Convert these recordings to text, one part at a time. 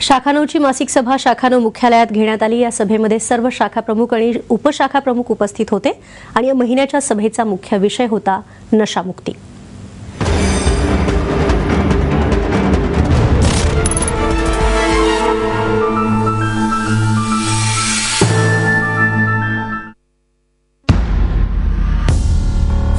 शाखा 9ची मासिक सभा शाखा 9 मुख्यालयात घेण्यात आली। या सभेमध्ये सर्व शाखा प्रमुख आणि उपशाखा प्रमुख उपस्थित होते आणि या महिन्याच्या सभेचा मुख्य विषय होता नशामुक्ती।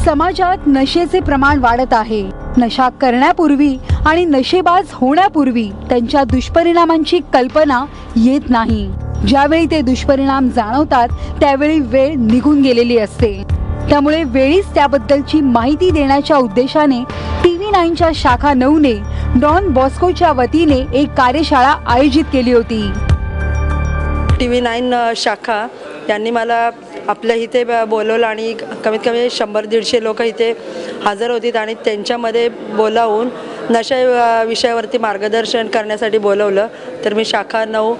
समाजात नशेचे प्रमाण वाढत आहे। नशा करण्यापूर्वी आणि नशेबाज होण्यापूर्वी त्यांच्या दुष्परिणामांची कल्पना येत नाही। ज्यावेळी ते दुष्परिणाम जाणवतात त्यावेळी वेळ निघून गेलेली असते। त्यामुळे वेळीच त्याबद्दलची माहिती देण्याच्या उद्देशाने TV9च्या शाखा 9ने डॉन बॉस्कोच्या वतीने एक कार्यशाळा आयोजित केली होती। TV9 शाखा यांनी मला आपल्या इथे बोलवलं आणि कमीत कमी 100-150 लोक इथे हजर होती आणि त्यांच्यामध्ये बोलावून नशा विषयावरती मार्गदर्शन करण्यासाठी बोलवलं। तर मी शाखा 9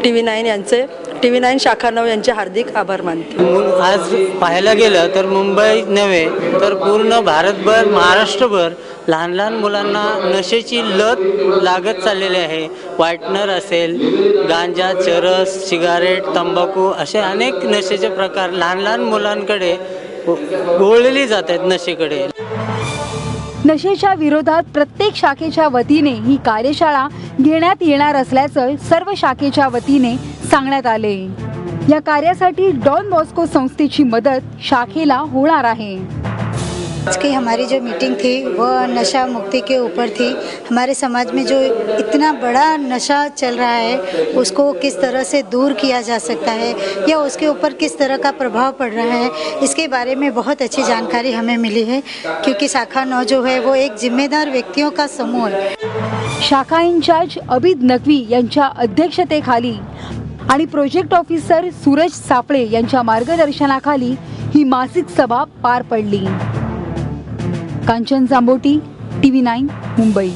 TV9 शाखा 9 यांचे हार्दिक आभार मानते। आज पाहायला गेलं तर मुंबई नव्हे तर पूर्ण भारतभर महाराष्ट्रभर लहान लहान मुलांना नशेची लत लागत चाललेली आहे। व्हाईटनर असेल, गांजा, चरस, सिगारेट, तंबाखू असे अनेक नशेचे प्रकार लहान लहान मुलांकडे गोळलेली जात आहेत नशेकडे। नशेच्या विरोधात प्रत्येक शाखेच्या वतीने ही कार्यशाळा घेण्यात येणार असल्याचं सर्व शाखेच्या वतीने सांगण्यात आले। या कार्यासाठी डॉन बॉस्को संस्थेची मदत शाखेला होणार आहे। आज की हमारी जो मीटिंग थी वह नशा मुक्ति के ऊपर थी। हमारे समाज में जो इतना बड़ा नशा चल रहा है उसको किस तरह से दूर किया जा सकता है या उसके ऊपर किस तरह का प्रभाव पड़ रहा है, इसके बारे में बहुत अच्छी जानकारी हमें मिली है। क्योंकि शाखा 9 जो है वो एक जिम्मेदार व्यक्तियों का समूह है। शाखा इंचार्ज अबिद नकवी यांच्या अध्यक्षतेखाली आणि प्रोजेक्ट ऑफिसर सूरज सापळे यांच्या मार्गदर्शनाखाली ही मासिक सभा पार पडली। कांचन जांबोटी, TV9 मुंबई।